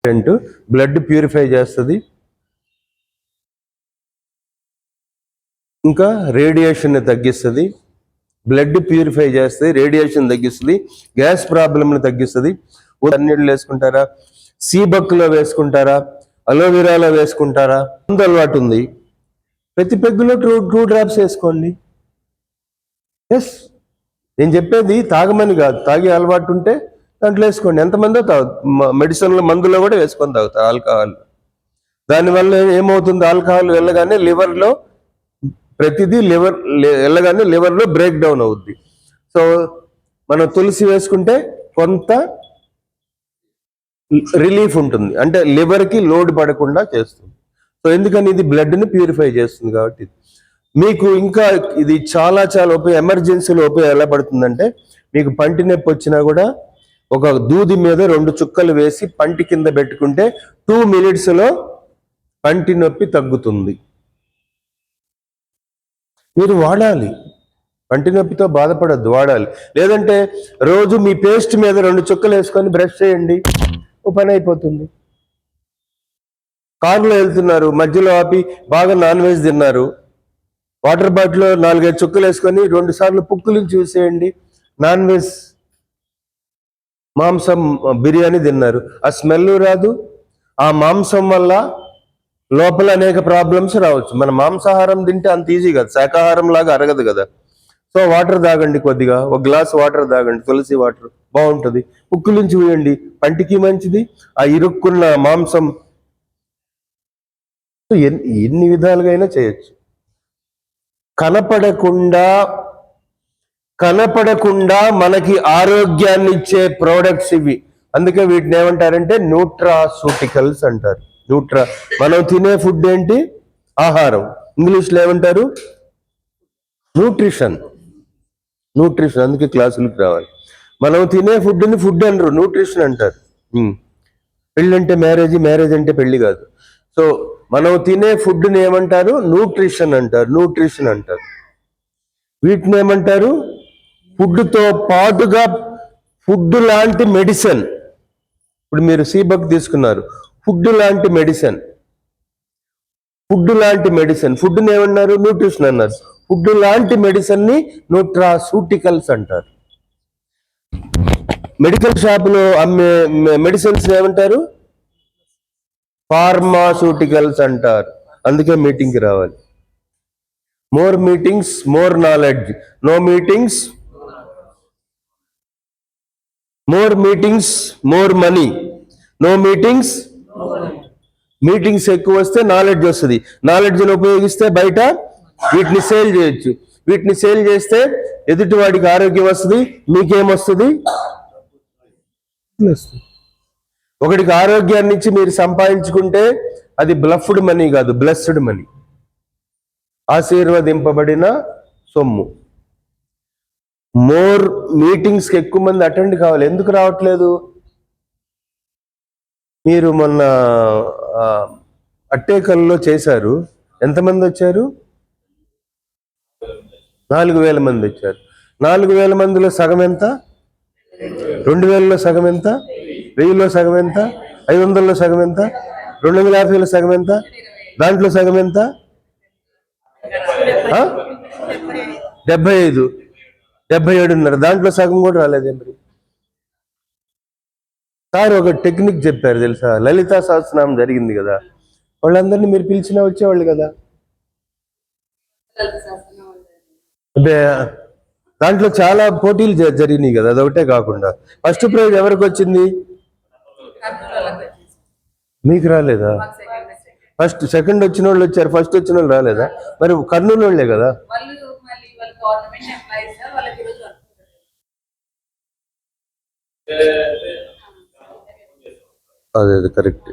Blood purify చేస్తుంది, ఇంకా రేడియేషన్ని తగ్గిస్తుంది. బ్లడ్ ప్యూరిఫై చేస్తుంది, రేడియేషన్ తగ్గిస్తుంది, గ్యాస్ ప్రాబ్లంని తగ్గిస్తుంది. అన్నిళ్ళు వేసుకుంటారా, సీబక్లో వేసుకుంటారా, అలోవెరాలో వేసుకుంటారా, ముందు అలవాటు ఉంది, ప్రతి పెగ్గులో 2 డ్రాప్స్ వేసుకోండి. ఎస్, నేను చెప్పేది తాగమని కాదు, తాగే అలవాటు ఉంటే దాంట్లో వేసుకోండి. ఎంతమందో మెడిసిన్లో మందులో కూడా వేసుకొని తాగుతారు ఆల్కహాల్. దానివల్ల ఏమవుతుంది, ఆల్కహాల్ వెళ్ళగానే లివర్లో ప్రతిదీ వెళ్ళగానే లివర్లో బ్రేక్ డౌన్ అవుద్ది. సో మనం తులసి వేసుకుంటే కొంత రిలీఫ్ ఉంటుంది, అంటే లివర్కి లోడ్ పడకుండా చేస్తుంది. సో ఎందుకని, ఇది బ్లడ్ని ప్యూరిఫై చేస్తుంది కాబట్టి. మీకు ఇంకా ఇది చాలా చాలా ఎమర్జెన్సీలో ఎలా పడుతుందంటే, మీకు పంటి నొప్పి వచ్చినా కూడా ఒక దూది మీద 2 చుక్కలు వేసి పంటి కింద పెట్టుకుంటే 2 minutesలో పంటి నొప్పి తగ్గుతుంది. మీరు వాడాలి, పంటి నొప్పితో బాధపడద్దు, వాడాలి. లేదంటే రోజు మీ పేస్ట్ మీద 2 చుక్కలు వేసుకొని బ్రష్ చేయండి, పని అయిపోతుంది. కారులో వెళ్తున్నారు, మధ్యలో ఆపి బాగా నాన్ వెజ్ తిన్నారు, వాటర్ బాటిల్లో 4-5 చుక్కలు వేసుకొని 2 సార్లు పుక్కులించి చూసేయండి. నాన్ వెజ్ మాంసం బిర్యానీ తిన్నారు, ఆ స్మెల్ రాదు. ఆ మాంసం వల్ల లోపల అనేక ప్రాబ్లమ్స్ రావచ్చు. మన మాంసాహారం తింటే అంత ఈజీ కదా, శాకాహారం లాగా అరగదు కదా. సో వాటర్ తాగండి, కొద్దిగా 1 గ్లాస్ వాటర్ తాగండి, తులసి వాటర్ బాగుంటుంది. పుక్కులించి వేయండి, పంటికి మంచిది, ఆ ఇరుక్కున్న మాంసం. ఎన్ని విధాలుగా అయినా చేయొచ్చు. కనపడకుండా మనకి ఆరోగ్యాన్ని ఇచ్చే ప్రోడక్ట్స్ ఇవి. అందుకే వీటిని ఏమంటారంటే న్యూట్రాసూటికల్స్ అంటారు. మనం తినే ఫుడ్ ఏంటి, ఆహారం. ఇంగ్లీష్లో ఏమంటారు, న్యూట్రిషన్. అందుకే క్లాసులకు రావాలి. మనం తినే ఫుడ్ని ఫుడ్ అనరు, న్యూట్రిషన్ అంటారు. పెళ్ళి అంటే మ్యారేజ్, మ్యారేజ్ అంటే పెళ్లి కాదు. సో మనం తినే ఫుడ్ని ఏమంటారు, న్యూట్రిషన్ అంటారు. వీటిని ఏమంటారు, ఫుడ్తో పాటుగా ఫుడ్ లాంటి మెడిసిన్. ఇప్పుడు మీరు సీబక్ తీసుకున్నారు, ఫుడ్ లాంటి మెడిసిన్. ఫుడ్ని ఏమన్నారు, న్యూట్రిషన్ అన్నారు. ఫుడ్ లాంటి మెడిసిన్ని న్యూట్రాసూటికల్స్ అంటారు. మెడికల్ షాపులో అమ్మే మెడిసిన్స్ ఏమంటారు, ఫార్మాసూటికల్స్ అంటారు. అందుకే మీటింగ్కి రావాలి. More meetings, more knowledge. No meetings, more meetings, more money. No meetings. Meetings ఎక్కువ వస్తే నాలెడ్జ్ వస్తుంది, నాలెడ్జ్ని ఉపయోగిస్తే బయట వీటిని సేల్ చేయొచ్చు. వీటిని సేల్ చేస్తే ఎదుటి వాడికి ఆరోగ్యం వస్తుంది, మీకేమొస్తుంది, ఒకటికి ఆరోగ్యాన్ని ఇచ్చి మీరు సంపాదించుకుంటే అది బ్లఫ్డ్ మనీ కాదు, బ్లెస్డ్ మనీ, ఆశీర్వదింపబడిన సొమ్ము. మోర్ మీటింగ్స్కి ఎక్కువ మంది అటెండ్ కావాలి. ఎందుకు రావట్లేదు? మీరు మొన్న అట్టేకల్లో చేశారు, ఎంతమంది వచ్చారు? 4,000 మంది వచ్చారు. 4,000 మందిలో సగం ఎంత? 2,000లో సగం ఎంత? 1,000లో సగం ఎంత? 500లో సగం ఎంత? 250లో సగం ఎంత? దాంట్లో సగం ఎంత? 75, 77.5. దాంట్లో సగం కూడా రాలేదే మరి. సార్ ఒక టెక్నిక్ చెప్పారు తెలుసా, లలితా సహస్రనామం జరిగింది కదా, వాళ్ళందరినీ మీరు పిలిచినా వచ్చేవాళ్ళు కదా. అంటే దాంట్లో చాలా పోటీలు జరిగినాయి కదా, అదొకటే కాకుండా. ఫస్ట్ ప్రైజ్ ఎవరికి వచ్చింది? మీకు రాలేదా? ఫస్ట్ సెకండ్ వచ్చిన వాళ్ళు వచ్చారు, ఫస్ట్ వచ్చిన వాళ్ళు రాలేదా? మరి కర్నూలు వాళ్ళే కదా. అదే కరెక్ట్.